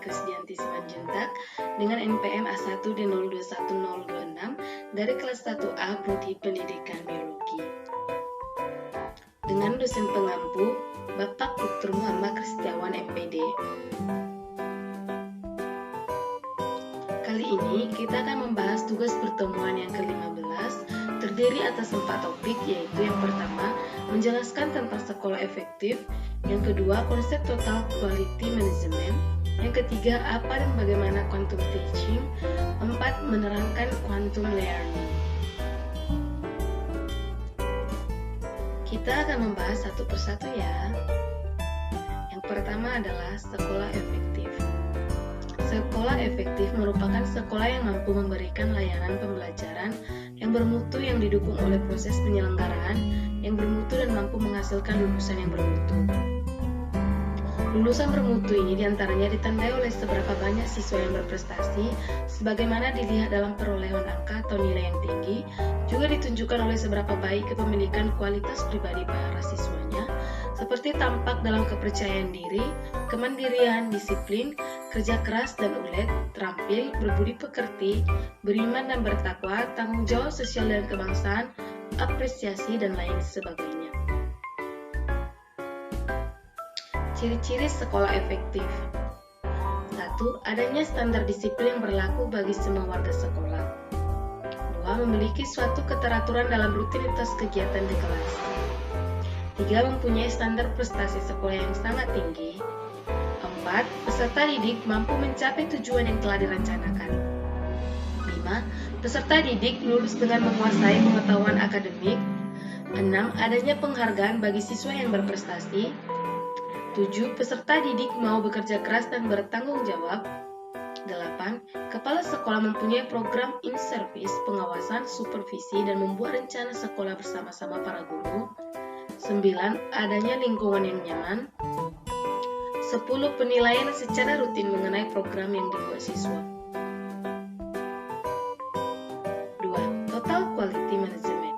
Krisdianti Simanjuntak dengan NPM A1D021026 dari kelas 1A Prodi Pendidikan Biologi. Dengan dosen pengampu Bapak Dr. Muhammad Kristiawan MPD. Kali ini kita akan membahas tugas pertemuan yang ke-15 terdiri atas 4 topik, yaitu yang pertama, menjelaskan tentang sekolah efektif, yang kedua, konsep total quality management, yang ketiga, apa dan bagaimana quantum teaching, 4, menerangkan quantum learning. Kita akan membahas satu persatu ya. Yang pertama adalah sekolah efektif. Sekolah efektif merupakan sekolah yang mampu memberikan layanan pembelajaran yang bermutu yang didukung oleh proses penyelenggaraan yang bermutu dan mampu menghasilkan lulusan yang bermutu. Lulusan bermutu ini diantaranya ditandai oleh seberapa banyak siswa yang berprestasi, sebagaimana dilihat dalam perolehan angka atau nilai yang tinggi, juga ditunjukkan oleh seberapa baik kepemilikan kualitas pribadi para siswanya, seperti tampak dalam kepercayaan diri, kemandirian, disiplin, kerja keras dan ulet, terampil, berbudi pekerti, beriman dan bertakwa, tanggung jawab sosial dan kebangsaan, apresiasi, dan lain sebagainya. Ciri-ciri sekolah efektif. 1. Adanya standar disiplin yang berlaku bagi semua warga sekolah. 2. Memiliki suatu keteraturan dalam rutinitas kegiatan di kelas. 3. Mempunyai standar prestasi sekolah yang sangat tinggi. 4. Peserta didik mampu mencapai tujuan yang telah direncanakan. 5. Peserta didik lulus dengan menguasai pengetahuan akademik. 6. Adanya penghargaan bagi siswa yang berprestasi. 7. Peserta didik mau bekerja keras dan bertanggung jawab. 8. Kepala sekolah mempunyai program in-service, pengawasan, supervisi, dan membuat rencana sekolah bersama-sama para guru. 9. Adanya lingkungan yang nyaman. 10. Penilaian secara rutin mengenai program yang dibuat siswa. 2. Total Quality Management.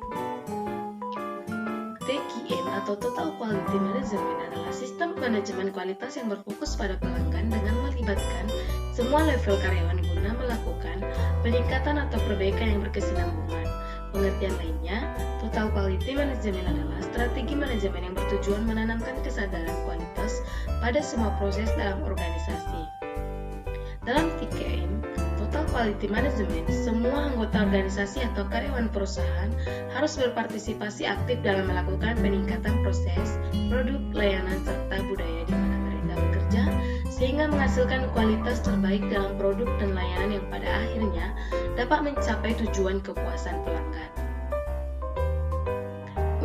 TQM atau Total Quality Management adalah sistem manajemen kualitas yang berfokus pada pelanggan dengan melibatkan semua level karyawan guna melakukan peningkatan atau perbaikan yang berkesinambungan. Pengertian lainnya, Total Quality Management adalah strategi manajemen yang bertujuan menanamkan kesadaran kualitas pada semua proses dalam organisasi. Dalam TQM, Total Quality Management, semua anggota organisasi atau karyawan perusahaan harus berpartisipasi aktif dalam melakukan peningkatan proses, produk, layanan, serta budaya di mana mereka bekerja, sehingga menghasilkan kualitas terbaik dalam produk dan layanan yang pada akhirnya dapat mencapai tujuan kepuasan pelanggan.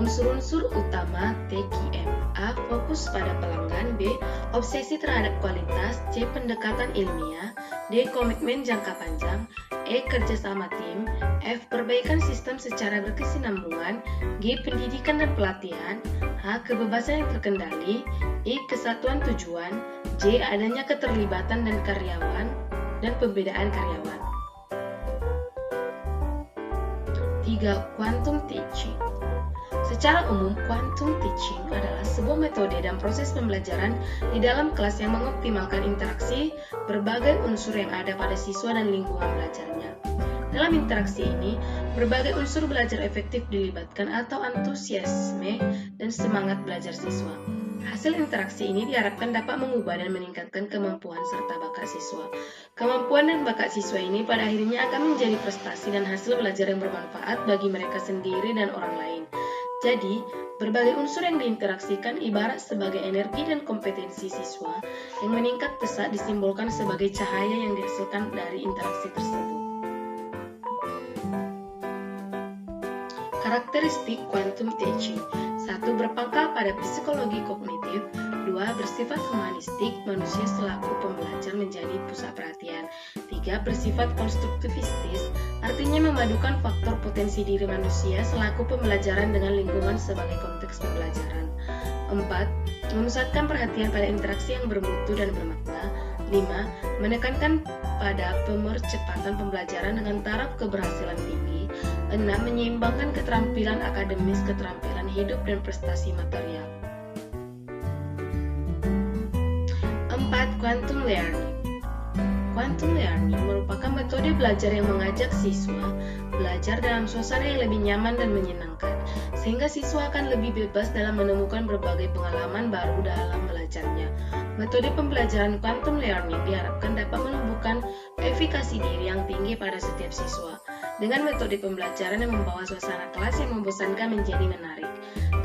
Unsur-unsur utama TQM. A. Fokus pada pelanggan. B. Obsesi terhadap kualitas. C. Pendekatan ilmiah. D. Komitmen jangka panjang. E. Kerjasama tim. F. Perbaikan sistem secara berkesinambungan. G. Pendidikan dan pelatihan. H. Kebebasan yang terkendali. I. Kesatuan tujuan. J. Adanya keterlibatan dan karyawan dan pembedaan karyawan. 3. Quantum teaching. Secara umum, quantum teaching adalah sebuah metode dan proses pembelajaran di dalam kelas yang mengoptimalkan interaksi berbagai unsur yang ada pada siswa dan lingkungan belajarnya. Dalam interaksi ini, berbagai unsur belajar efektif dilibatkan atau antusiasme dan semangat belajar siswa. Hasil interaksi ini diharapkan dapat mengubah dan meningkatkan kemampuan serta bakat siswa. Kemampuan dan bakat siswa ini pada akhirnya akan menjadi prestasi dan hasil belajar yang bermanfaat bagi mereka sendiri dan orang lain. Jadi, berbagai unsur yang diinteraksikan ibarat sebagai energi dan kompetensi siswa yang meningkat pesat disimbolkan sebagai cahaya yang dihasilkan dari interaksi tersebut. Karakteristik quantum teaching. 1. Berpangkal pada psikologi kognitif. 2. Bersifat humanistik, manusia selaku pembelajar menjadi pusat perhatian. 3. Bersifat konstruktivistis, artinya memadukan faktor potensi diri manusia selaku pembelajaran dengan lingkungan sebagai konteks pembelajaran. 4. Memusatkan perhatian pada interaksi yang bermutu dan bermakna. 5. Menekankan pada pemercepatan pembelajaran dengan taraf keberhasilan tinggi. 6. Menyeimbangkan keterampilan akademis, keterampilan hidup, dan prestasi material. 4. Quantum learning. Quantum learning merupakan metode belajar yang mengajak siswa belajar dalam suasana yang lebih nyaman dan menyenangkan, sehingga siswa akan lebih bebas dalam menemukan berbagai pengalaman baru dalam belajarnya. Metode pembelajaran quantum learning diharapkan dapat menumbuhkan efikasi diri yang tinggi pada setiap siswa, dengan metode pembelajaran yang membawa suasana kelas yang membosankan menjadi menarik.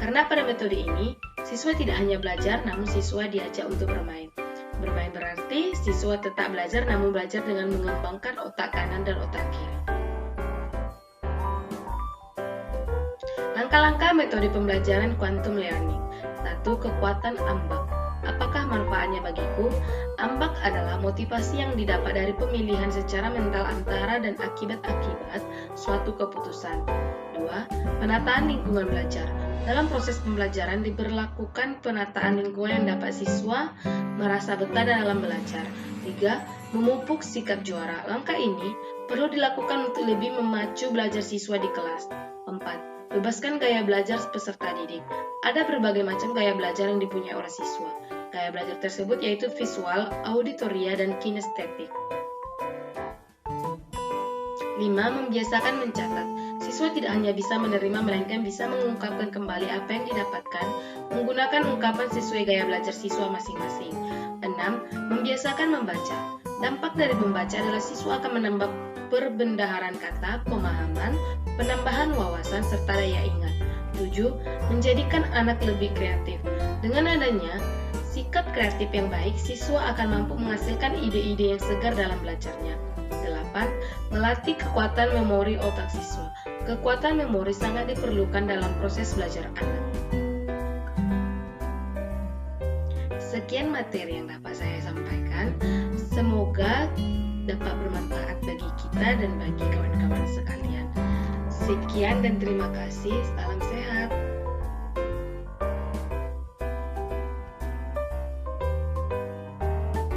Karena pada metode ini, siswa tidak hanya belajar, namun siswa diajak untuk bermain. Bermain berarti siswa tetap belajar namun belajar dengan mengembangkan otak kanan dan otak kiri. Langkah-langkah metode pembelajaran quantum learning. 1. Kekuatan ambak. Apakah manfaatnya bagiku? Ambak adalah motivasi yang didapat dari pemilihan secara mental antara dan akibat-akibat suatu keputusan. 2. Penataan lingkungan belajar. Dalam proses pembelajaran diberlakukan penataan lingkungan yang dapat siswa merasa betah dalam belajar. 3. Memupuk sikap juara. Langkah ini perlu dilakukan untuk lebih memacu belajar siswa di kelas. 4. Bebaskan gaya belajar peserta didik. Ada berbagai macam gaya belajar yang dipunyai oleh siswa. Gaya belajar tersebut yaitu visual, auditoria, dan kinestetik. 5. Membiasakan mencatat. Siswa tidak hanya bisa menerima, melainkan bisa mengungkapkan kembali apa yang didapatkan menggunakan ungkapan sesuai gaya belajar siswa masing-masing. 6. Membiasakan membaca. Dampak dari membaca adalah siswa akan menambah perbendaharaan kata, pemahaman, penambahan wawasan, serta daya ingat. 7. Menjadikan anak lebih kreatif. Dengan adanya sikap kreatif yang baik, siswa akan mampu menghasilkan ide-ide yang segar dalam belajarnya. 8. Melatih kekuatan memori otak siswa. Kekuatan memori sangat diperlukan dalam proses belajar anak. Sekian materi yang dapat saya sampaikan. Semoga dapat bermanfaat bagi kita dan bagi kawan-kawan sekalian. Sekian dan terima kasih. Salam sehat.